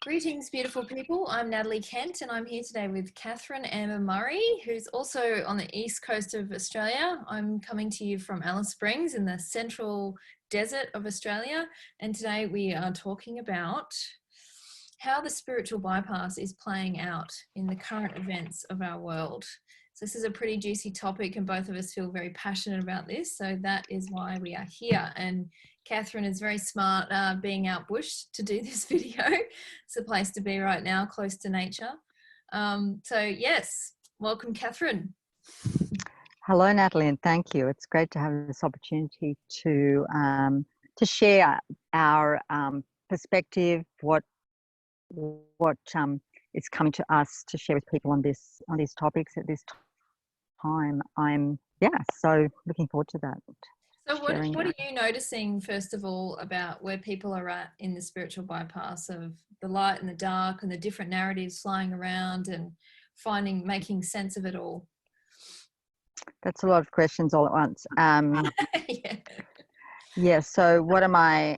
Greetings, beautiful people. I'm Natalie Kent, and I'm here today with Katherine Amber Murray, who's also on the east coast of Australia. I'm coming to you from Alice Springs in the central desert of Australia, and today we are talking about how the spiritual bypass is playing out in the current events of our world. So this is a pretty juicy topic, and both of us feel very passionate about this, so that is why we are here. And Katherine is very smart being out bush to do this video. It's a place to be right now, close to nature. So yes, welcome, Katherine. Hello, Natalie, and thank you. It's great to have this opportunity to share our perspective, what is coming to us to share with people on these topics at this time. So looking forward to that. So what are you noticing, first of all, about where people are at in the spiritual bypass of the light and the dark and the different narratives flying around and making sense of it all? That's a lot of questions all at once. Yeah. So what am I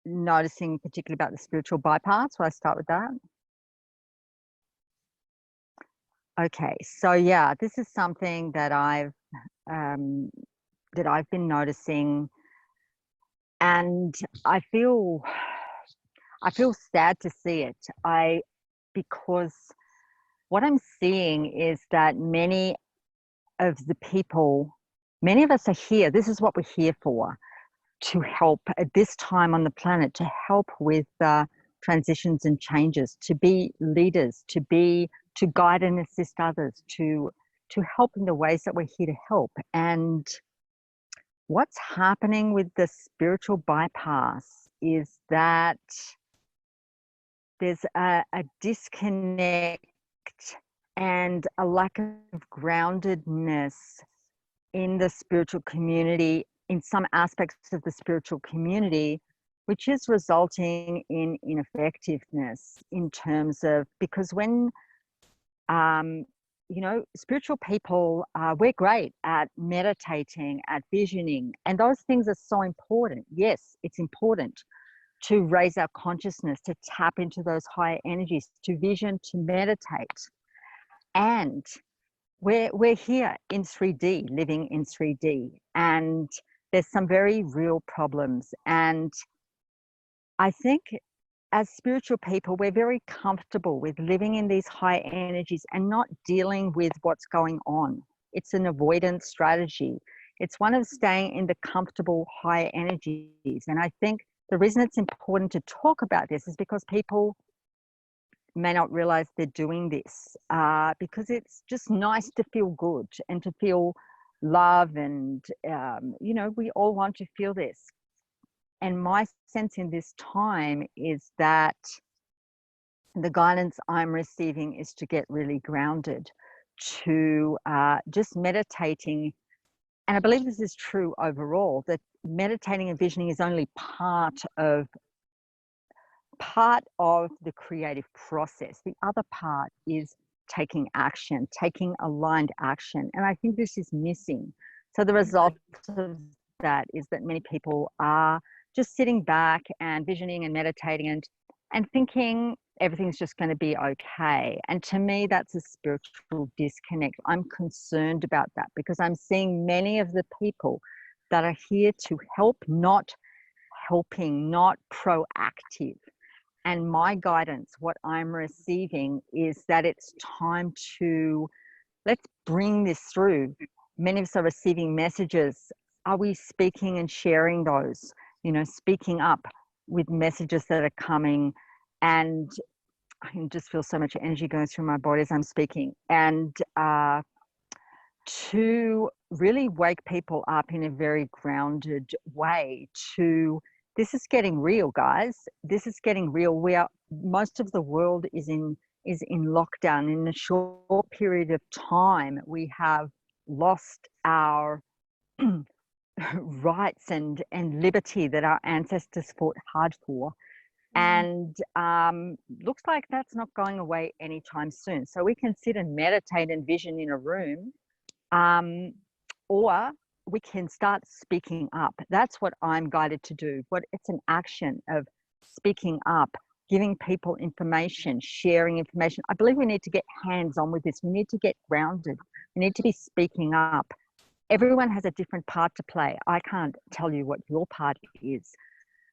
noticing particularly about the spiritual bypass? Will I start with that? Okay. So yeah, this is something that I've been noticing, and I feel sad to see it. Because what I'm seeing is that many of us are here. This is what we're here for, to help at this time on the planet, to help with transitions and changes, to be leaders, to guide and assist others, to help in the ways that we're here to help. And what's happening with the spiritual bypass is that there's a disconnect and a lack of groundedness in the spiritual community, in some aspects of the spiritual community, which is resulting in ineffectiveness in terms of, because when spiritual people, we're great at meditating, at visioning, and those things are so important. Yes, it's important to raise our consciousness, to tap into those higher energies, to vision, to meditate. And we're here in 3D, living in 3D, and there's some very real problems. And I think as spiritual people, we're very comfortable with living in these high energies and not dealing with what's going on. It's an avoidance strategy. It's one of staying in the comfortable high energies. And I think the reason it's important to talk about this is because people may not realize they're doing this, because it's just nice to feel good and to feel love, and we all want to feel this. And my sense in this time is that the guidance I'm receiving is to get really grounded, to just meditating. And I believe this is true overall, that meditating and visioning is only part of the creative process. The other part is taking action, taking aligned action. And I think this is missing. So the result of that is that many people are just sitting back and visioning and meditating and thinking everything's just going to be okay. And to me, that's a spiritual disconnect. I'm concerned about that because I'm seeing many of the people that are here to help, not helping, not proactive. And my guidance, what I'm receiving, is that it's time to, let's bring this through. Many of us are receiving messages. Are we speaking and sharing those? Speaking up with messages that are coming. And I can just feel so much energy going through my body as I'm speaking. And to really wake people up in a very grounded way to, this is getting real, guys. This is getting real. Most of the world is in lockdown. In a short period of time, we have lost our rights and liberty that our ancestors fought hard for. And looks like that's not going away anytime soon. So we can sit and meditate and vision in a room, or we can start speaking up. That's what I'm guided to do. It's an action of speaking up giving people information, sharing information. I believe we need to get hands on with this. We need to get grounded. We need to be speaking up. Everyone has a different part to play. I can't tell you what your part is,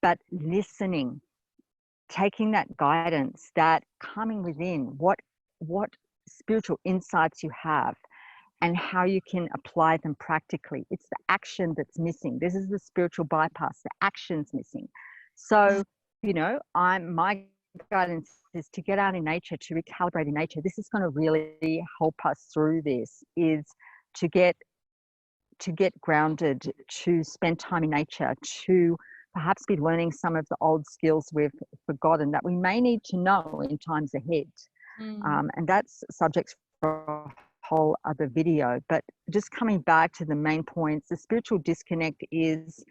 but listening, taking that guidance, that coming within, what spiritual insights you have and how you can apply them practically. It's the action that's missing. This is the spiritual bypass. The action's missing. So, my guidance is to get out in nature, to recalibrate in nature. This is going to really help us through this, is to get grounded, to spend time in nature, to perhaps be learning some of the old skills we've forgotten that we may need to know in times ahead. And that's subject for a whole other video. But just coming back to the main points, the spiritual disconnect is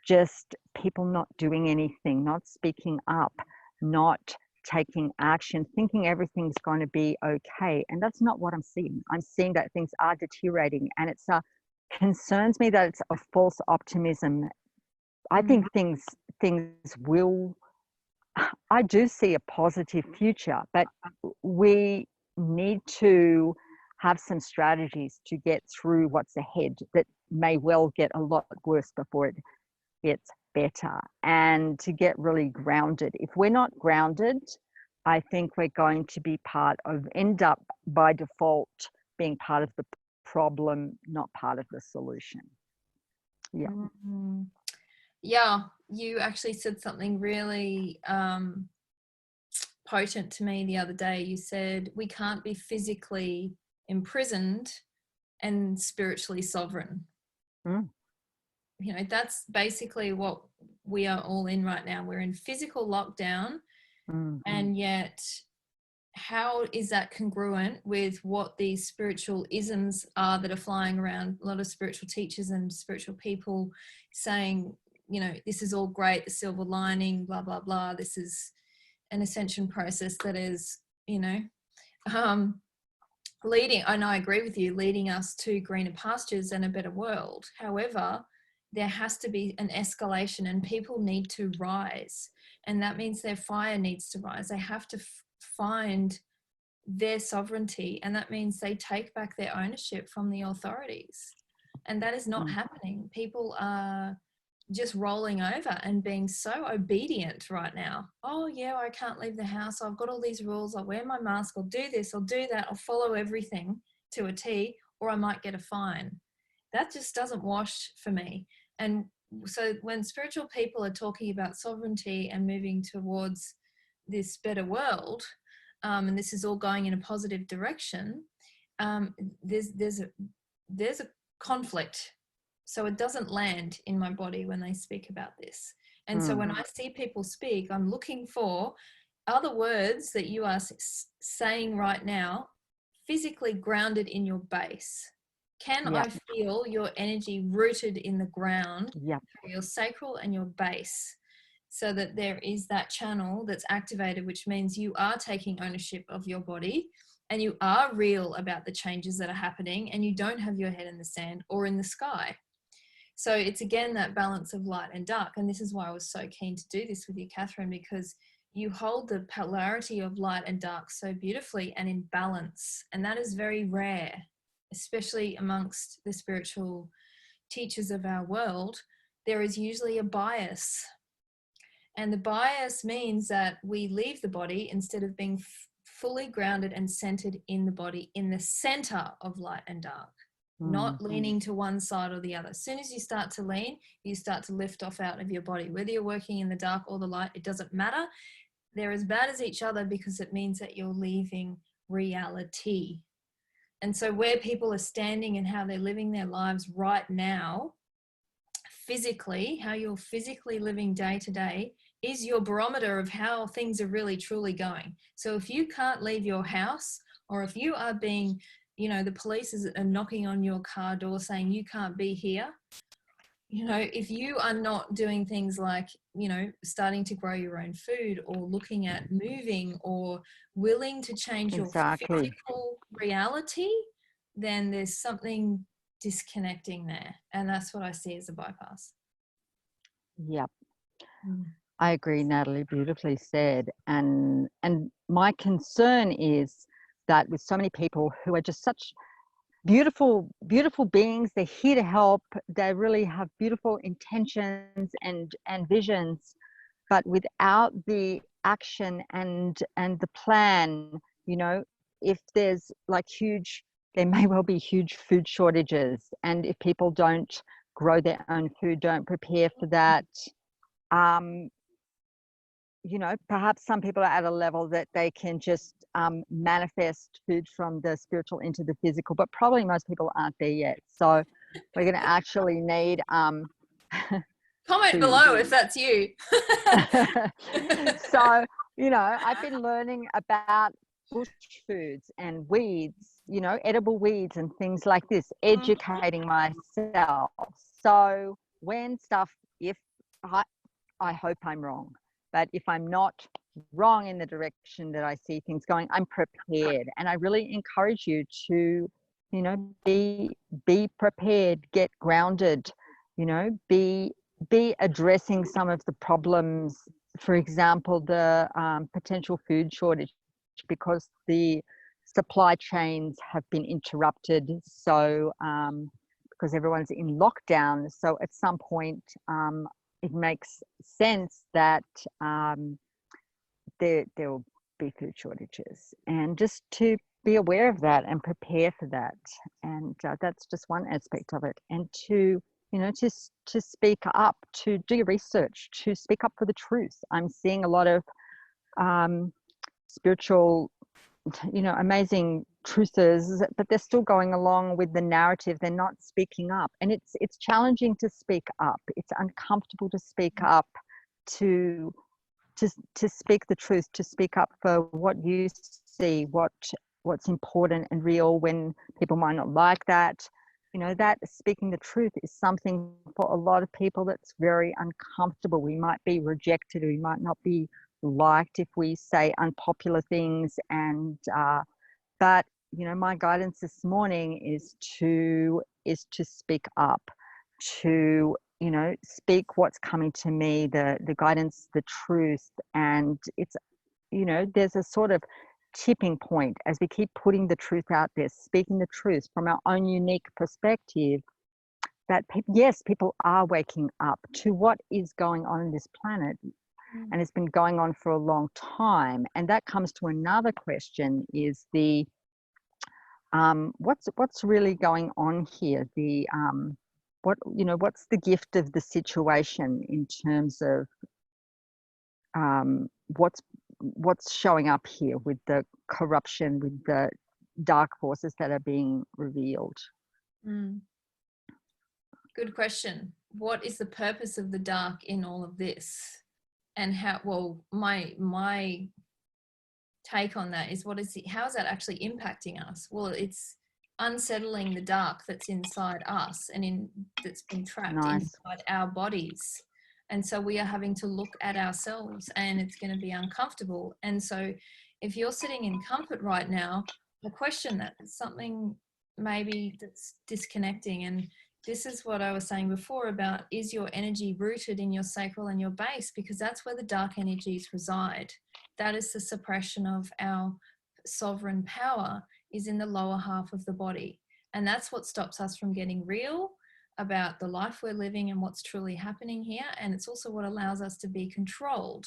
just people not doing anything, not speaking up, not taking action, thinking everything's going to be okay. And that's not what I'm seeing. I'm seeing that things are deteriorating, and it's concerns me that it's a false optimism. I think things will, I do see a positive future, but we need to have some strategies to get through what's ahead that may well get a lot worse before it gets better, and to get really grounded. If we're not grounded, I think we're going to be end up by default being part of the problem, not part of the solution. Yeah. Yeah, you actually said something really potent to me the other day. You said we can't be physically imprisoned and spiritually sovereign. That's basically what we are all in right now. We're in physical lockdown, and yet how is that congruent with what these spiritual isms are that are flying around? A lot of spiritual teachers and spiritual people saying, this is all great, the silver lining, blah, blah, blah. This is an ascension process that is, leading, and I agree with you, leading us to greener pastures and a better world. However, there has to be an escalation, and people need to rise. And that means their fire needs to rise. They have to find their sovereignty, and that means they take back their ownership from the authorities. And that is not happening. People are just rolling over and being so obedient right now. Oh yeah, I can't leave the house. I've got all these rules. I'll wear my mask. I'll do this. I'll do that. I'll follow everything to a T, or I might get a fine. That just doesn't wash for me. And so when spiritual people are talking about sovereignty and moving towards this better world, and this is all going in a positive direction, there's a conflict. So it doesn't land in my body when they speak about this. And so when I see people speak, I'm looking for other words that you are saying right now, physically grounded in your base. Can I feel your energy rooted in the ground, your sacral and your base, so that there is that channel that's activated, which means you are taking ownership of your body and you are real about the changes that are happening, and you don't have your head in the sand or in the sky. So it's again that balance of light and dark. And this is why I was so keen to do this with you, Katherine, because you hold the polarity of light and dark so beautifully and in balance. And that is very rare, especially amongst the spiritual teachers of our world. There is usually a bias. And the bias means that we leave the body instead of being fully grounded and centered in the body, in the center of light and dark. Not leaning to one side or the other. As soon as you start to lean, you start to lift off out of your body. Whether you're working in the dark or the light, it doesn't matter. They're as bad as each other because it means that you're leaving reality. And so where people are standing and how they're living their lives right now, physically, how you're physically living day to day is your barometer of how things are really truly going. So if you can't leave your house, or if you are being, the police are knocking on your car door saying you can't be here, if you are not doing things like, starting to grow your own food, or looking at moving, or willing to change your physical reality, then there's something disconnecting there. And that's what I see as a bypass. Yep. I agree, Natalie, beautifully said. And my concern is that with so many people who are just such beautiful beings, they're here to help, they really have beautiful intentions and visions, but without the action and the plan, you know, if there's like there may well be huge food shortages, and if people don't grow their own food, don't prepare for that, um, you know, perhaps some people are at a level that they can just manifest food from the spiritual into the physical, but probably most people aren't there yet. So we're going to actually need Comment to below if that's you. so, you know, I've been learning about bush foods and weeds, you know, edible weeds and things like this, educating myself. So when stuff, if I, I hope I'm wrong, but if I'm not wrong in the direction that I see things going, I'm prepared. And I really encourage you to, you know, be prepared, get grounded, you know, be addressing some of the problems. For example, the potential food shortage, because the supply chains have been interrupted. So because everyone's in lockdown, so at some point it makes sense that there will be food shortages, and just to be aware of that and prepare for that. And that's just one aspect of it. And to, you know, to speak up, to do your research, to speak up for the truth. I'm seeing a lot of spiritual, you know, amazing truthers, but they're still going along with the narrative. They're not speaking up, and it's challenging to speak up. It's uncomfortable to speak up, to to speak the truth, to speak up for what you see, what's important and real, when people might not like that. You know, that speaking the truth is something for a lot of people that's very uncomfortable. We might be rejected, we might not be liked if we say unpopular things, and but you know, my guidance this morning is to speak up, to, you know, speak what's coming to me, the guidance, the truth. And it's, you know, there's a sort of tipping point as we keep putting the truth out there, speaking the truth from our own unique perspective, that yes, people are waking up to what is going on in this planet. And it's been going on for a long time. And that comes to another question, is the what's really going on here, the what, you know, what's the gift of the situation in terms of um, what's what's showing up here with the corruption, with the dark forces that are being revealed. Good question. What is the purpose of the dark in all of this? And how, well, my take on that is, how is that actually impacting us? Well, it's unsettling the dark that's inside us and that's been trapped inside our bodies. And so we are having to look at ourselves, and it's going to be uncomfortable. And so if you're sitting in comfort right now, I question that it's something maybe that's disconnecting. And this is what I was saying before about, is your energy rooted in your sacral and your base? Because that's where the dark energies reside. That is the suppression of our sovereign power, is in the lower half of the body. And that's what stops us from getting real about the life we're living and what's truly happening here. And it's also what allows us to be controlled,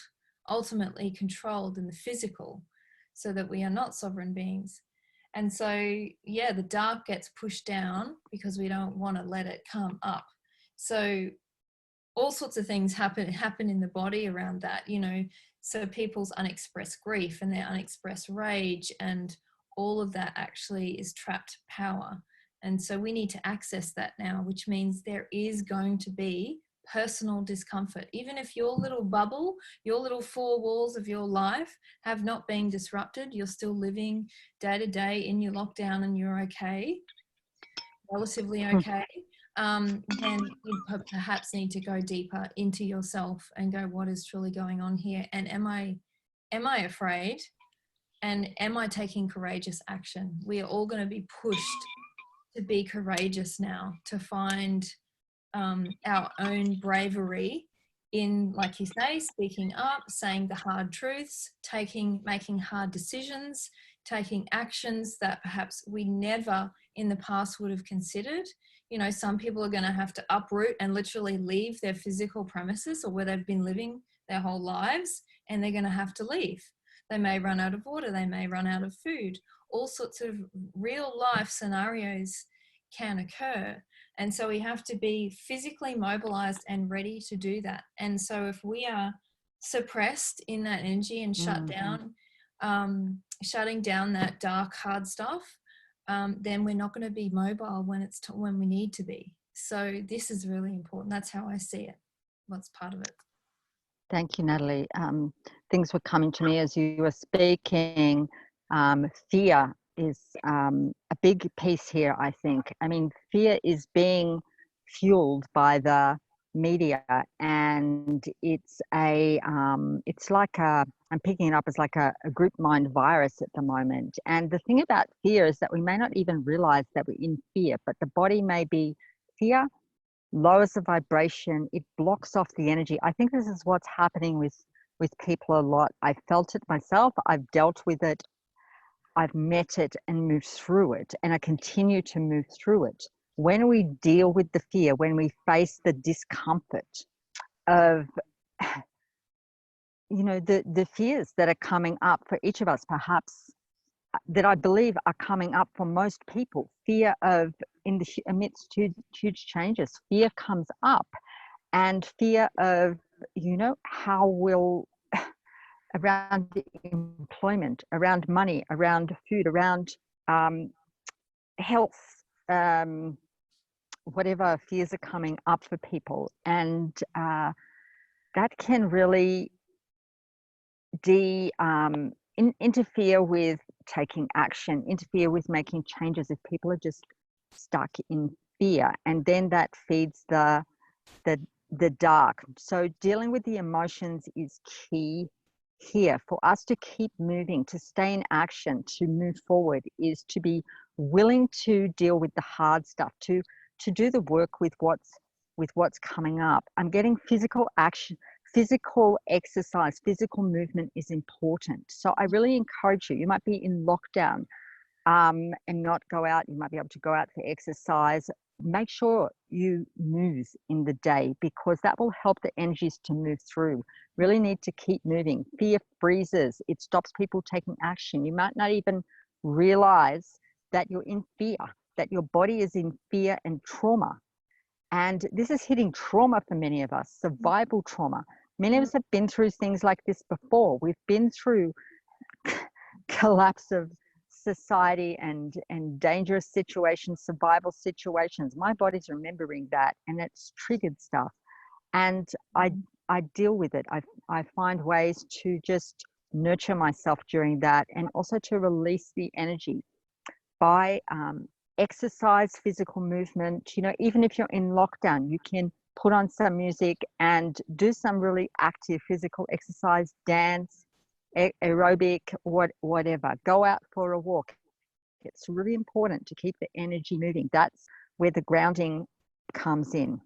ultimately controlled in the physical, so that we are not sovereign beings. And so, yeah, the dark gets pushed down because we don't want to let it come up. So all sorts of things happen in the body around that, you know, so people's unexpressed grief and their unexpressed rage, and all of that actually is trapped power. And so we need to access that now, which means there is going to be personal discomfort. Even if your little bubble, your little four walls of your life have not been disrupted, you're still living day to day in your lockdown and you're okay, relatively okay, then you perhaps need to go deeper into yourself and go, what is truly going on here? And am I afraid? And am I taking courageous action? We are all going to be pushed to be courageous now, to find our own bravery in, like you say, speaking up, saying the hard truths, making hard decisions, taking actions that perhaps we never in the past would have considered. You know, some people are going to have to uproot and literally leave their physical premises or where they've been living their whole lives, and they're going to have to leave. They may run out of water, they may run out of food. All sorts of real life scenarios can occur. And so we have to be physically mobilized and ready to do that. And so if we are suppressed in that energy and shutting down that dark, hard stuff, then we're not going to be mobile when we need to be. So this is really important. That's how I see it. What's part of it. Thank you, Natalie. Things were coming to me as you were speaking. Fear is a big piece here, I think. I mean, fear is being fueled by the media, and it's like I'm picking it up as like a group mind virus at the moment. And the thing about fear is that we may not even realize that we're in fear, but the body may be fear lowers the vibration, it blocks off the energy. I think this is what's happening with people a lot. I've felt it myself, I've dealt with it, I've met it and moved through it, and I continue to move through it. When we deal with the fear, when we face the discomfort of, you know, the fears that are coming up for each of us, perhaps that I believe are coming up for most people, fear of, amidst huge changes, fear comes up, and fear of, you know, how will, around employment, around money, around food, around health, whatever fears are coming up for people. And that can really interfere with taking action, interfere with making changes if people are just stuck in fear. And then that feeds the dark. So dealing with the emotions is key here. For us to keep moving, to stay in action, to move forward, is to be willing to deal with the hard stuff, to do the work with what's coming up. I'm getting physical action, physical exercise, physical movement is important. So I really encourage you. You might be in lockdown and not go out. You might be able to go out for exercise. Make sure you move in the day, because that will help the energies to move through. Really need to keep moving. Fear freezes. It stops people taking action. You might not even realize that you're in fear, that your body is in fear and trauma. And this is hitting trauma for many of us, survival trauma. Many of us have been through things like this before. We've been through collapse of society and dangerous situations, survival situations. My body's remembering that, and it's triggered stuff. And I deal with it. I find ways to just nurture myself during that, and also to release the energy by exercise, physical movement. You know, even if you're in lockdown, you can put on some music and do some really active physical exercise, dance, aerobic, whatever. Go out for a walk. It's really important to keep the energy moving. That's where the grounding comes in.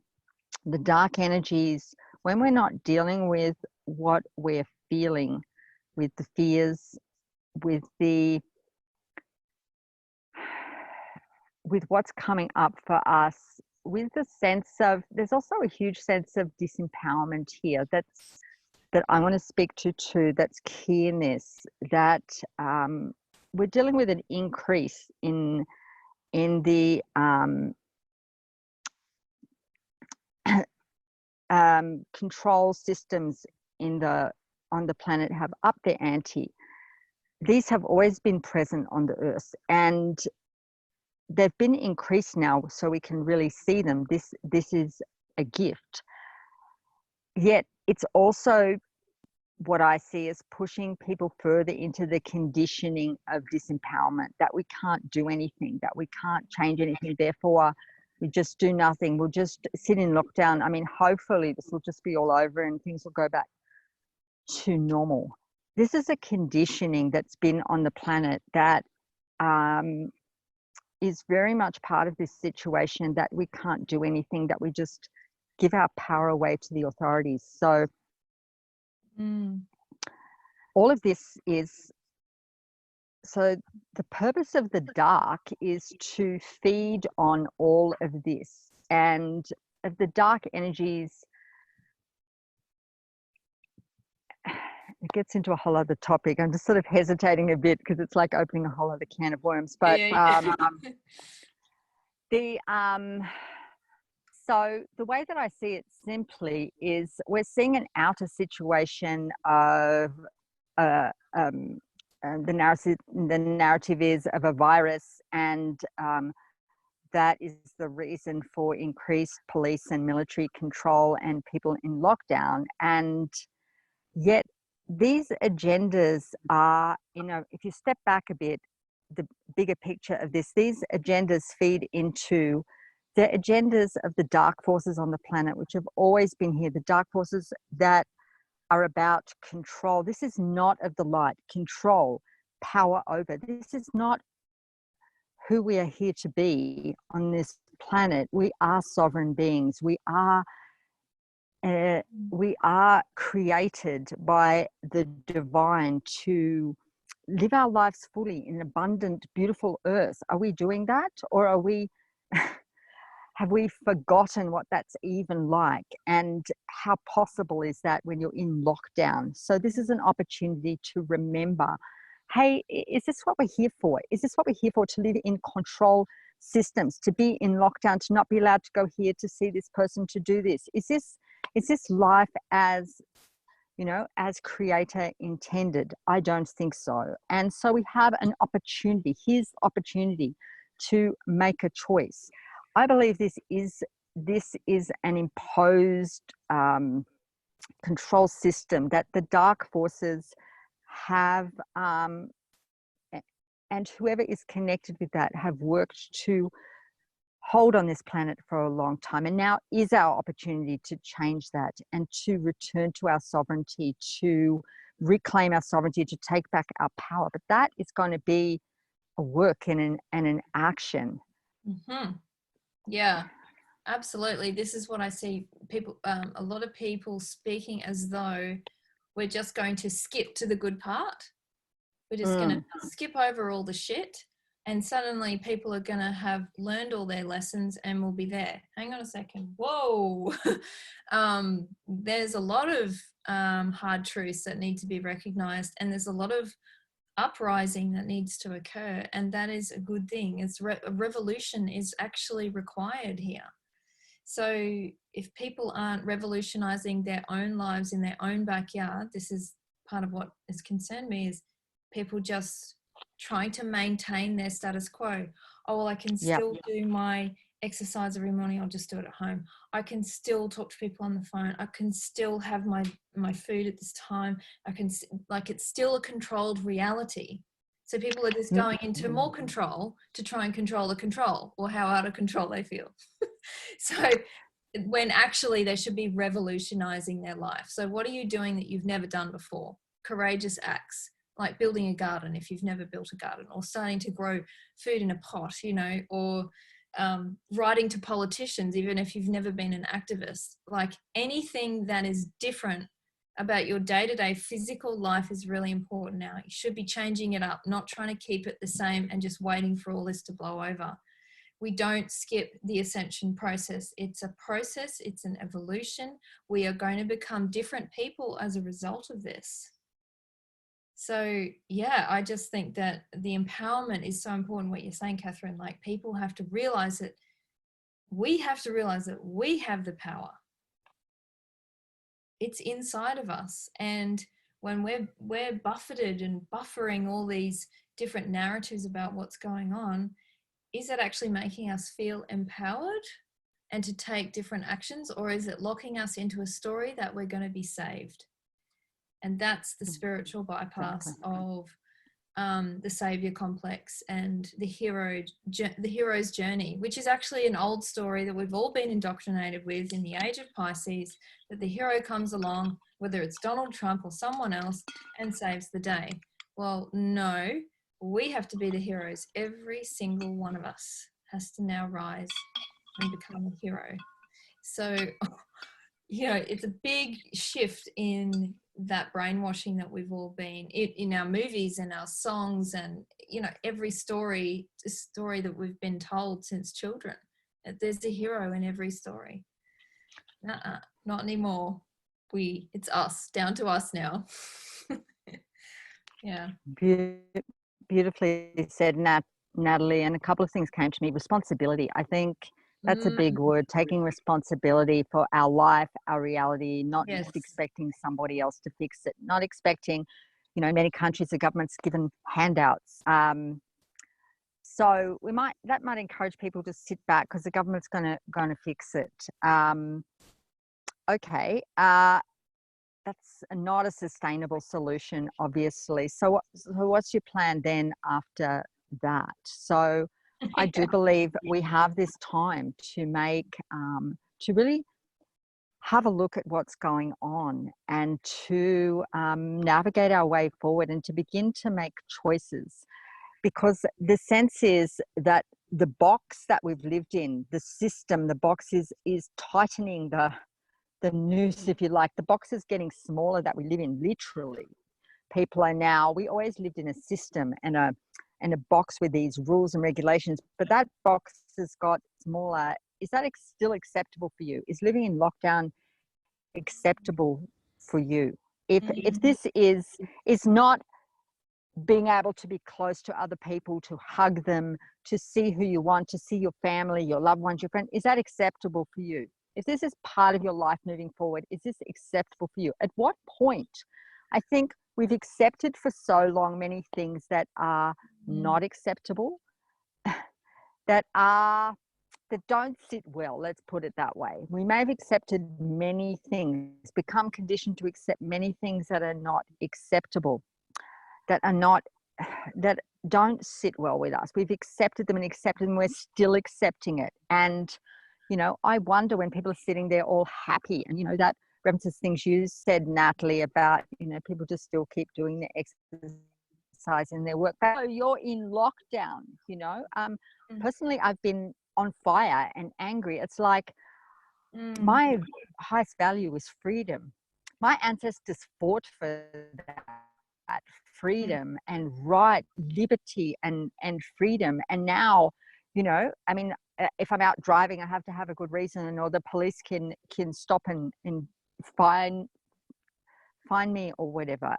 The dark energies, when we're not dealing with what we're feeling, with the fears, with what's coming up for us, with the sense of, there's also a huge sense of disempowerment here that I want to speak to too. That's key in this, that we're dealing with an increase in the control systems on the planet have upped their ante. These have always been present on the earth, and they've been increased now, so we can really see them. This is a gift. Yet it's also, what I see is pushing people further into the conditioning of disempowerment, that we can't do anything, that we can't change anything, therefore we just do nothing, we'll just sit in lockdown. I mean, hopefully this will just be all over and things will go back to normal. This is a conditioning that's been on the planet that is very much part of this situation, that we can't do anything, that we just give our power away to the authorities. So all of this is, so the purpose of the dark is to feed on all of this. And the dark energies, it gets into a whole other topic. I'm just sort of hesitating a bit because it's like opening a whole other can of worms. But Yeah. so the way that I see it simply is we're seeing an outer situation of the narrative is of a virus, and that is the reason for increased police and military control and people in lockdown. And yet these agendas are, if you step back a bit, the bigger picture of this, these agendas feed into the agendas of the dark forces on the planet, which have always been here, the dark forces that are about control. This is not of the light. Control, power over. This is not who we are here to be on this planet. We are sovereign beings. We are created by the divine to live our lives fully in abundant, beautiful earth. Are we doing that, or are we have we forgotten what that's even like? And how possible is that when you're in lockdown? So this is an opportunity to remember, hey, is this what we're here for? Is this what we're here for? To live in control systems, to be in lockdown, to not be allowed to go here, to see this person, to do this? Is this life as, as creator intended? I don't think so. And so we have an opportunity, here's opportunity to make a choice. I believe this is an imposed control system that the dark forces have, and whoever is connected with that have worked to hold on this planet for a long time. And now is our opportunity to change that and to return to our sovereignty, to reclaim our sovereignty, to take back our power. But that is going to be a work and an action. Mm-hmm. Yeah, absolutely. This is what I see people, a lot of people speaking as though we're just going to skip to the good part. We're just going to skip over all the shit, and suddenly people are going to have learned all their lessons and will be there. Hang on a second. Whoa. There's a lot of hard truths that need to be recognized, and there's a lot of uprising that needs to occur, and that is a good thing. A revolution is actually required here. So if people aren't revolutionizing their own lives in their own backyard, this is part of what has concerned me, is people just trying to maintain their status quo. Oh, well, I can still do my exercise every morning. I'll just do it at home. I can still talk to people on the phone. I can still have my food at this time. I can, like, it's still a controlled reality. So people are just going into more control to try and control the control, or how out of control they feel. So when actually they should be revolutionizing their life. So what are you doing that you've never done before? Courageous acts, like building a garden if you've never built a garden, or starting to grow food in a pot, or writing to politicians, even if you've never been an activist. Like, anything that is different about your day-to-day physical life is really important now. You should be changing it up, not trying to keep it the same and just waiting for all this to blow over. We don't skip the ascension process. It's a process, it's an evolution. We are going to become different people as a result of this. So yeah, I just think that the empowerment is so important, what you're saying, Katherine. Like, people have to realize that we have the power. It's inside of us. And when we're buffeted and buffering all these different narratives about what's going on, is it actually making us feel empowered and to take different actions, or is it locking us into a story that we're going to be saved? And that's the spiritual bypass of the savior complex and the hero's journey, which is actually an old story that we've all been indoctrinated with in the age of Pisces, that the hero comes along, whether it's Donald Trump or someone else, and saves the day. Well, no, we have to be the heroes. Every single one of us has to now rise and become a hero. So it's a big shift in that brainwashing that we've all been in our movies and our songs, and every story that we've been told since children. There's a hero in every story. Not anymore. It's us, down to us now. Yeah. Beautifully said, Natalie. And a couple of things came to me. Responsibility. I think that's a big word. Taking responsibility for our life, our reality, not Yes. just expecting somebody else to fix it. Not expecting, many countries, the government's given handouts. So that might encourage people to sit back because the government's going to fix it. Okay. That's not a sustainable solution, obviously. So what's your plan then after that? So I do believe we have this time to make, to really have a look at what's going on and to navigate our way forward and to begin to make choices. Because the sense is that the box that we've lived in, the system, the box is tightening the noose, if you like. The box is getting smaller that we live in, literally. People are now, we always lived in a system and a box with these rules and regulations, but that box has got smaller. Is that still acceptable for you? Is living in lockdown acceptable for you? If this is not being able to be close to other people, to hug them, to see who you want, to see your family, your loved ones, your friends, is that acceptable for you? If this is part of your life moving forward, is this acceptable for you? At what point? I think we've accepted for so long many things that are not acceptable, that don't sit well, let's put it that way. We may have accepted many things, become conditioned to accept many things that are not acceptable, that don't sit well with us. We've accepted them and we're still accepting it. And, I wonder when people are sitting there all happy and, that references things you said, Natalie, about, people just still keep doing their exercise and their work. But you're in lockdown, Personally, I've been on fire and angry. It's like my highest value is freedom. My ancestors fought for that freedom and right, liberty and freedom. And now, if I'm out driving, I have to have a good reason, or the police can stop and fine me or whatever.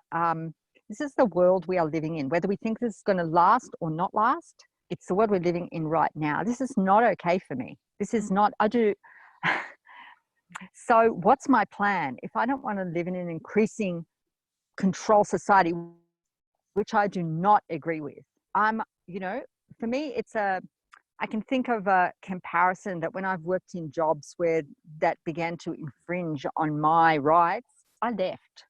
This is the world we are living in. Whether we think this is going to last or not last, it's the world we're living in right now. This is not okay for me. This is not, so what's my plan? If I don't want to live in an increasing control society, which I do not agree with, for me, I can think of a comparison that when I've worked in jobs where that began to infringe on my rights, I left.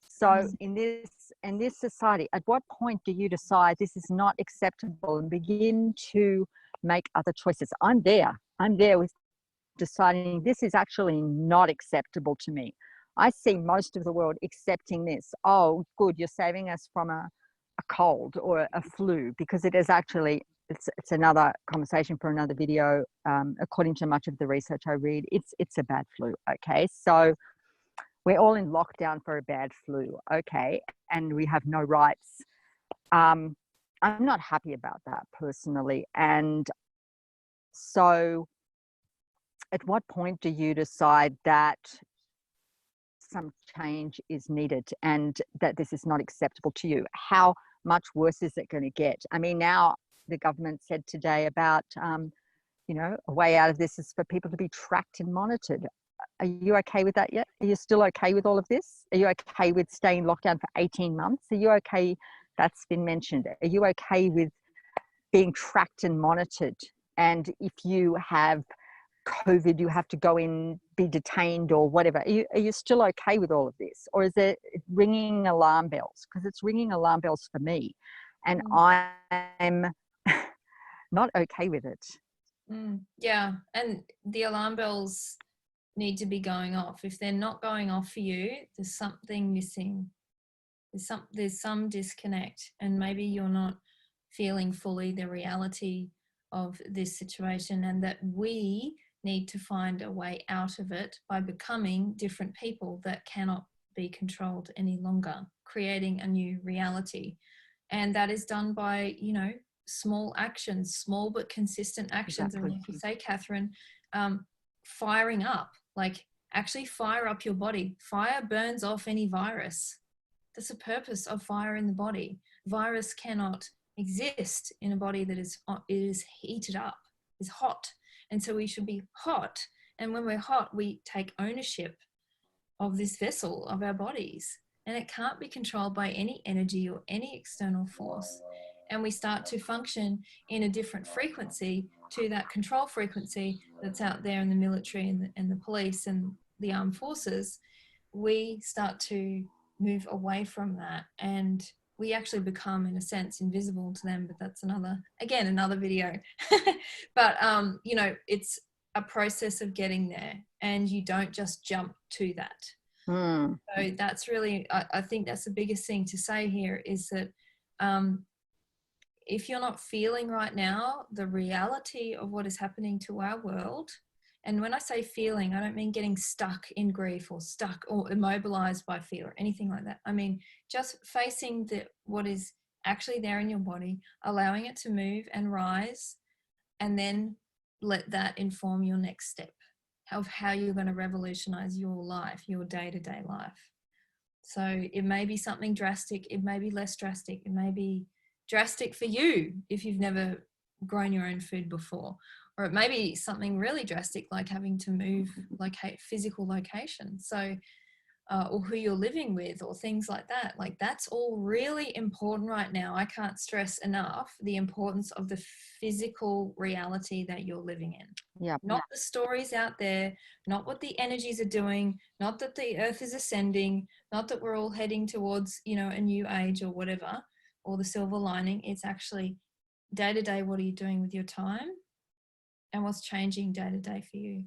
So in this society, at what point do you decide this is not acceptable and begin to make other choices? I'm there with deciding this is actually not acceptable to me. I see most of the world accepting this. Oh, good, you're saving us from a cold or a flu, because it is actually, it's another conversation for another video. According to much of the research I read, it's a bad flu. Okay, so we're all in lockdown for a bad flu. Okay, and we have no rights. I'm not happy about that personally. And so at what point do you decide that some change is needed and that this is not acceptable to you? How much worse is it going to get? I mean, now the government said today about, a way out of this is for people to be tracked and monitored. Are you okay with that yet? Are you still okay with all of this? Are you okay with staying locked down for 18 months? Are you okay? That's been mentioned. Are you okay with being tracked and monitored? And if you have COVID, you have to go in, be detained or whatever. Are you still okay with all of this? Or is it ringing alarm bells? Because it's ringing alarm bells for me. And I'm not okay with it. Yeah. And the alarm bells need to be going off. If they're not going off for you, there's something missing. There's some disconnect, and maybe you're not feeling fully the reality of this situation, and that we need to find a way out of it by becoming different people that cannot be controlled any longer, creating a new reality. And that is done by, you know, small actions, small but consistent actions. And Exactly. like you say, Katherine, firing up, like actually fire up your body. Fire burns off any virus. That's the purpose of fire in the body. Virus cannot exist in a body that is heated up, is hot. And so we should be hot. And when we're hot, we take ownership of this vessel of our bodies. And it can't be controlled by any energy or any external force. And we start to function in a different frequency to that control frequency that's out there in the military and the police and the armed forces. We start to move away from that, and we actually become, in a sense, invisible to them. But that's another video. But you know, it's a process of getting there, and you don't just jump to that. So that's really, I think that's the biggest thing to say here, is that if you're not feeling right now the reality of what is happening to our world, and when I say feeling, I don't mean getting stuck in grief or stuck or immobilized by fear or anything like that. I mean just facing what is actually there in your body, allowing it to move and rise, and then let that inform your next step of how you're going to revolutionize your life, your day-to-day life. So it may be something drastic, it may be less drastic, it may be drastic for you if you've never grown your own food before, or it may be something really drastic like having to move physical location. So or who you're living with, or things like that. Like, that's all really important right now. I can't stress enough the importance of the physical reality that you're living in. Yep. Not the stories out there, not what the energies are doing, not that the earth is ascending, not that we're all heading towards, you know, a new age or whatever, or the silver lining. It's actually day to day, what are you doing with your time, and what's changing day to day for you.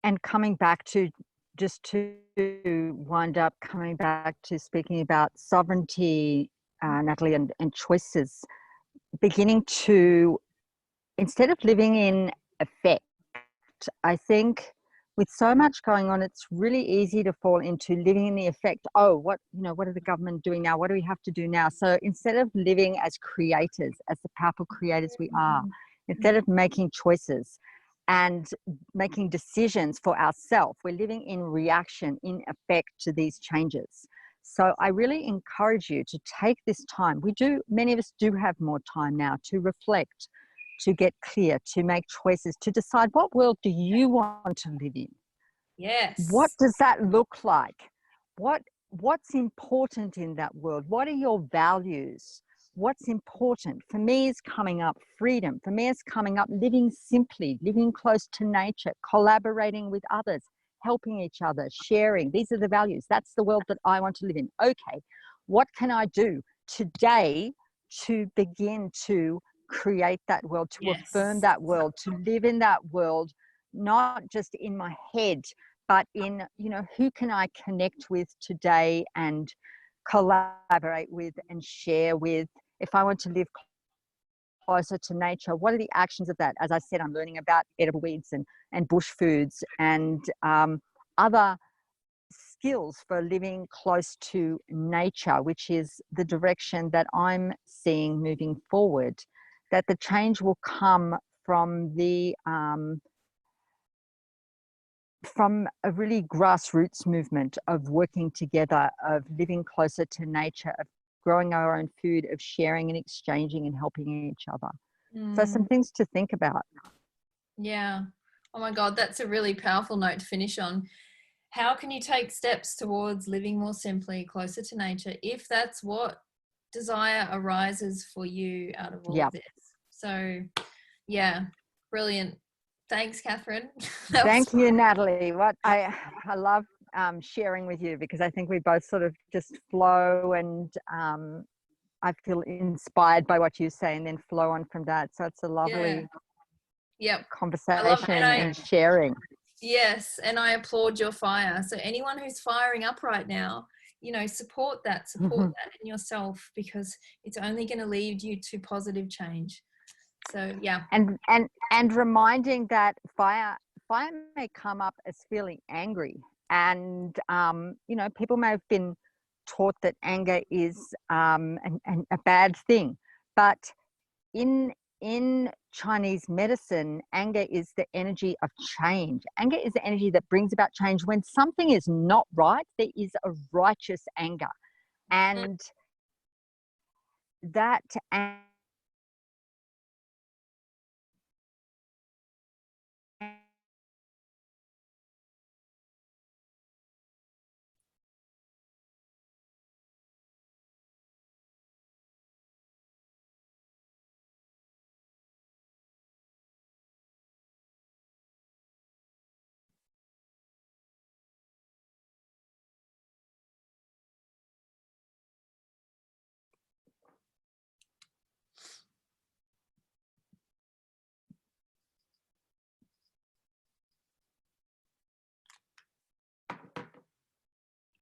And coming back to, just to wind up, coming back to speaking about sovereignty, Natalie, and choices, beginning to, instead of living in effect, I think with so much going on, it's really easy to fall into living in the effect. Oh, what are the government doing now? What do we have to do now? So instead of living as creators, as the powerful creators we are, instead of making choices and making decisions for ourselves, we're living in reaction, in effect to these changes. So I really encourage you to take this time. Many of us do have more time now to reflect, to get clear, to make choices, to decide, what world do you want to live in? Yes. What does that look like? What's important in that world? What are your values? What's important? For me is coming up freedom. For me is coming up living simply, living close to nature, collaborating with others, helping each other, sharing. These are the values. That's the world that I want to live in. Okay, what can I do today to begin to create that world, to affirm that world, to live in that world, not just in my head, but in, who can I connect with today and collaborate with and share with? If I want to live closer to nature, what are the actions of that? As I said, I'm learning about edible weeds and bush foods and other skills for living close to nature, which is the direction that I'm seeing moving forward, that the change will come from from a really grassroots movement of working together, of living closer to nature, of growing our own food, of sharing and exchanging and helping each other. So some things to think about. Yeah. Oh my God, that's a really powerful note to finish on. How can you take steps towards living more simply, closer to nature, if that's what desire arises for you out of all of this? So yeah, brilliant. Thanks, Katherine. Thank you, Natalie. What I love sharing with you, because I think we both sort of just flow, and I feel inspired by what you say and then flow on from that. So it's a lovely conversation and sharing. Yes, and I applaud your fire. So anyone who's firing up right now, support that in yourself, because it's only going to lead you to positive change. So yeah. And reminding that fire may come up as feeling angry, and you know, people may have been taught that anger is a bad thing, but in Chinese medicine, anger is the energy of change. Anger is the energy that brings about change. When something is not right, there is a righteous anger, Mm. and that